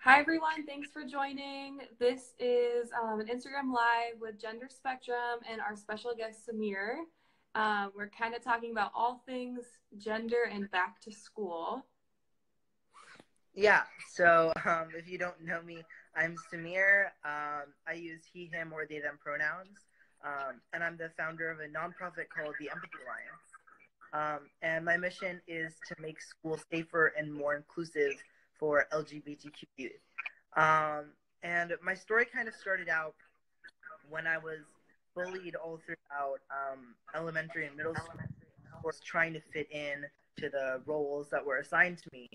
Hi everyone, thanks for joining. This is an Instagram Live with Gender Spectrum and our special guest Samir. We're kind of talking about all things gender and back to school. Yeah, so if you don't know me, I'm Samir. I use he, him, or they, them pronouns. And I'm the founder of a nonprofit called the Empathy Alliance. And my mission is to make schools safer and more inclusive for LGBTQ youth. And my story kind of started out when I was bullied all throughout elementary and middle school. Of course, trying to fit in to the roles that were assigned to me.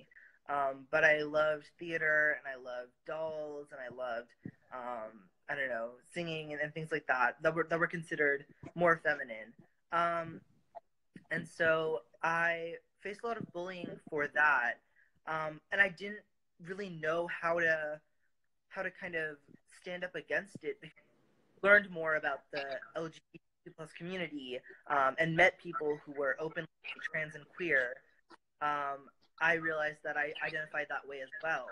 But I loved theater and I loved dolls and I loved I don't know, singing and things like that were considered more feminine. And so I faced a lot of bullying for that. And I didn't really know how to kind of stand up against it. Learned more about the LGBTQ plus community, and met people who were openly trans and queer. I realized that I identified that way as well,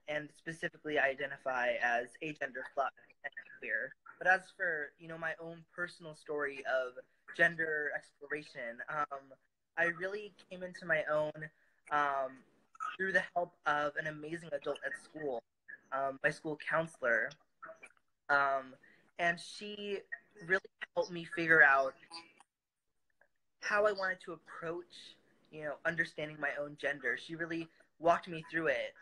and specifically I identify as agender fluid and queer. But as for my own personal story of gender exploration, I really came into my own um, through the help of an amazing adult at school, my school counselor, um, and she really helped me figure out how I wanted to approach, understanding my own gender. She really walked me through it,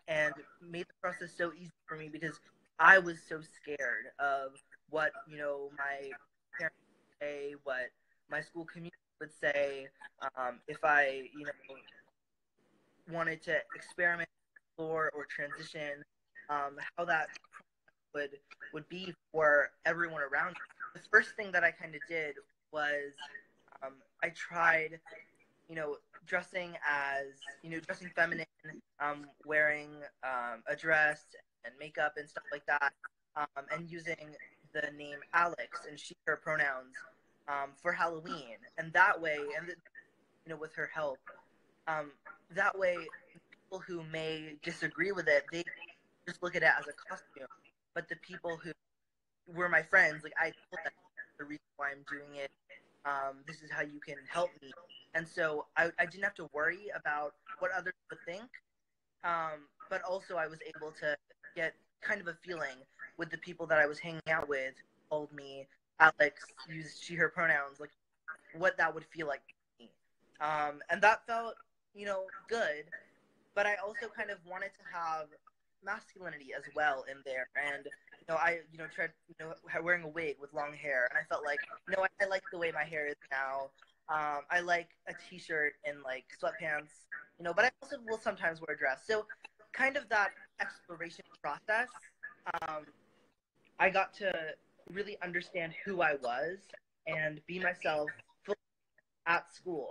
and made the process so easy for me because I was so scared of what, my parents would say, what my school community would say, if I, wanted to experiment, explore, or transition, how that would would be for everyone around me. The first thing that I kind of did was I tried, dressing as, dressing feminine, wearing a dress and makeup and stuff like that, and using the name Alex and she, her pronouns, for Halloween. And that way, with her help, um, that way, people who may disagree with it, they just look at it as a costume. But the people who were my friends, like I told them the reason why I'm doing it. This is how you can help me. And so I didn't have to worry about what others would think. But also I was able to get kind of a feeling with the people that I was hanging out with, told me Alex used she, her pronouns, like what that would feel like to me. And that felt, good. But I also kind of wanted to have masculinity as well in there. And I tried wearing a wig with long hair, and I felt like I like the way my hair is now. I like a t-shirt and like sweatpants, but I also will sometimes wear a dress. So kind of that exploration process, um, I got to really understand who I was and be myself fully at school.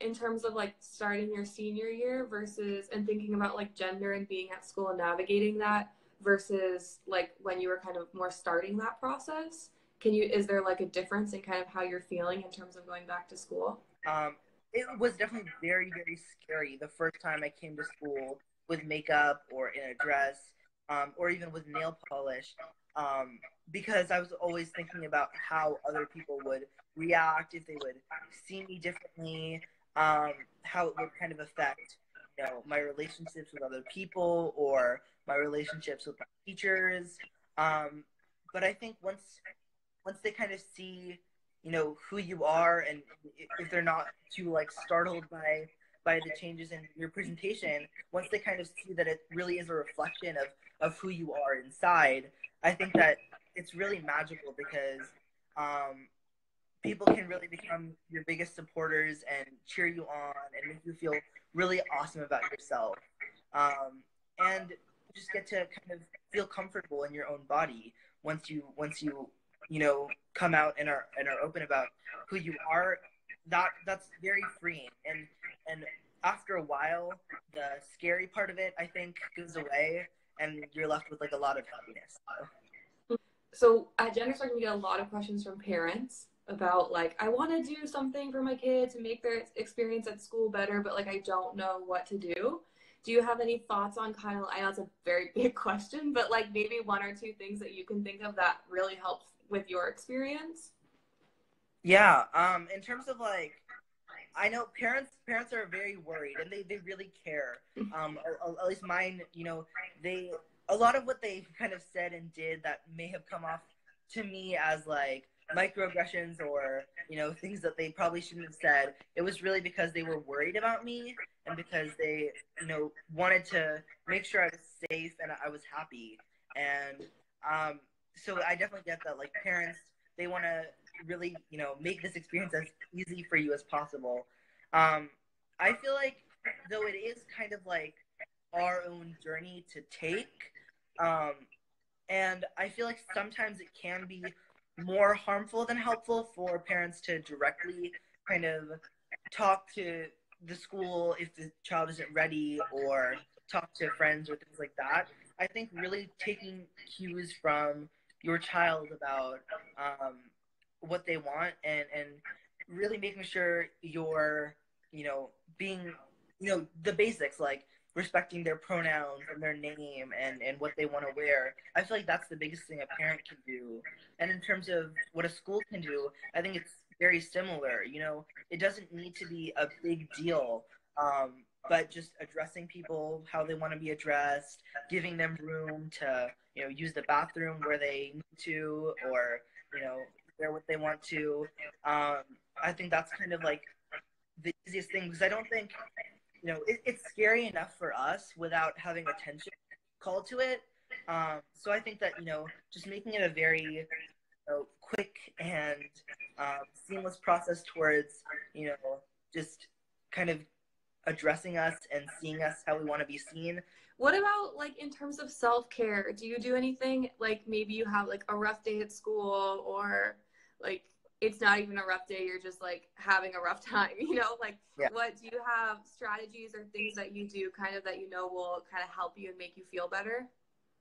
In terms of like starting your senior year versus and thinking about like gender and being at school and navigating that versus like when you were kind of more starting that process, is there like a difference in kind of how you're feeling in terms of going back to school? Um, it was definitely very, very scary the first time I came to school with makeup or in a dress, or even with nail polish, um, because I was always thinking about how other people would react, if they would see me differently, um, how it would kind of affect, my relationships with other people or my relationships with my teachers. Um, but I think once they kind of see who you are, and if they're not too like startled by the changes in your presentation, once they kind of see that it really is a reflection of who you are inside, I think that it's really magical because people can really become your biggest supporters and cheer you on and make you feel really awesome about yourself, and you just get to kind of feel comfortable in your own body once you come out and are open about who you are. That's very freeing, and after a while the scary part of it I think goes away and you're left with like a lot of happiness. So at Gender Spectrum, we get a lot of questions from parents about like, I want to do something for my kid to make their experience at school better, but like I don't know what to do. Do you have any thoughts on kind of, I know it's a very big question, but like maybe one or two things that you can think of that really help with your experience? Yeah. In terms of like, I know parents are very worried and they really care. At least mine, they a lot of what they kind of said and did that may have come off to me as like microaggressions or things that they probably shouldn't have said. It was really because they were worried about me and because they wanted to make sure I was safe and I was happy. And so I definitely get that like parents, they want to really make this experience as easy for you as possible. I feel like though it is kind of like our own journey to take, um, and I feel like sometimes it can be more harmful than helpful for parents to directly kind of talk to the school if the child isn't ready, or talk to friends or things like that. I think really taking cues from your child about what they want, and really making sure you're being the basics, like respecting their pronouns and their name and what they want to wear. I feel like that's the biggest thing a parent can do. And in terms of what a school can do, I think it's very similar. It doesn't need to be a big deal, but just addressing people how they want to be addressed, giving them room to use the bathroom where they need to, or wear what they want to. I think that's kind of like the easiest thing, because I don't think it's scary enough for us without having attention called to it. So I think that just making it a very quick and seamless process towards just kind of addressing us and seeing us how we want to be seen. What about like in terms of self-care? Do you do anything like maybe you have like a rough day at school, or like it's not even a rough day, you're just like having a rough time, like Yeah. what do you have strategies or things that you do kind of that will kind of help you and make you feel better?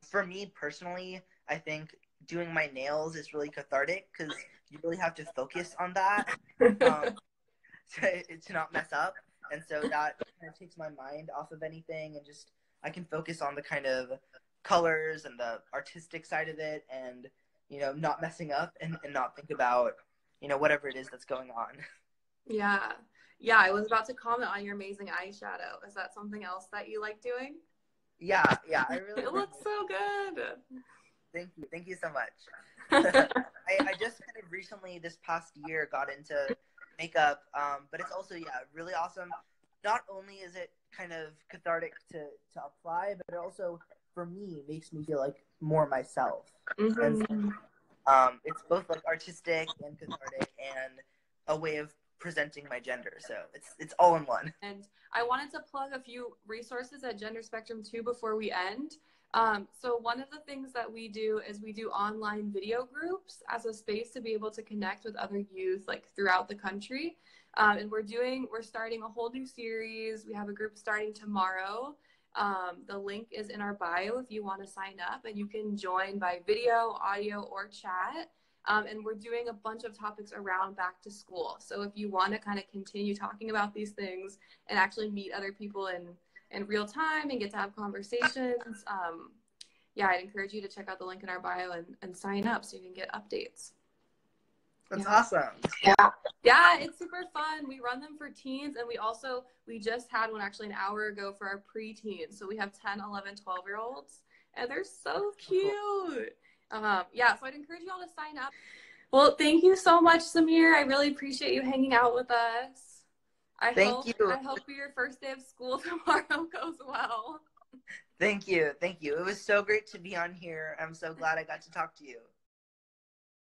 For me personally, I think doing my nails is really cathartic because you really have to focus on that to not mess up. And so that kind of takes my mind off of anything, and just I can focus on the kind of colors and the artistic side of it, and not messing up, and not think about whatever it is that's going on. Yeah. Yeah, I was about to comment on your amazing eyeshadow. Is that something else that you like doing? Yeah, I really It looks so good. Thank you so much. I just kind of recently this past year got into makeup, but it's also really awesome. Not only is it kind of cathartic to apply, but it also for me makes me feel like more myself. Mm-hmm. And so, it's both like artistic and cathartic and a way of presenting my gender. So it's all in one. And I wanted to plug a few resources at Gender Spectrum 2 before we end. So one of the things that we do is we do online video groups as a space to be able to connect with other youth like throughout the country. And we're starting a whole new series. We have a group starting tomorrow. The link is in our bio if you want to sign up, and you can join by video, audio, or chat. And we're doing a bunch of topics around back to school. So if you want to kind of continue talking about these things and actually meet other people in real time and get to have conversations, I'd encourage you to check out the link in our bio and sign up so you can get updates. That's awesome. Yeah, it's super fun. We run them for teens, and we just had one actually an hour ago for our preteens. So we have 10, 11, 12-year-olds, and they're so cute. So I'd encourage you all to sign up. Well, thank you so much, Samir. I really appreciate you hanging out with us. I hope your first day of school tomorrow goes well. Thank you. It was so great to be on here. I'm so glad I got to talk to you.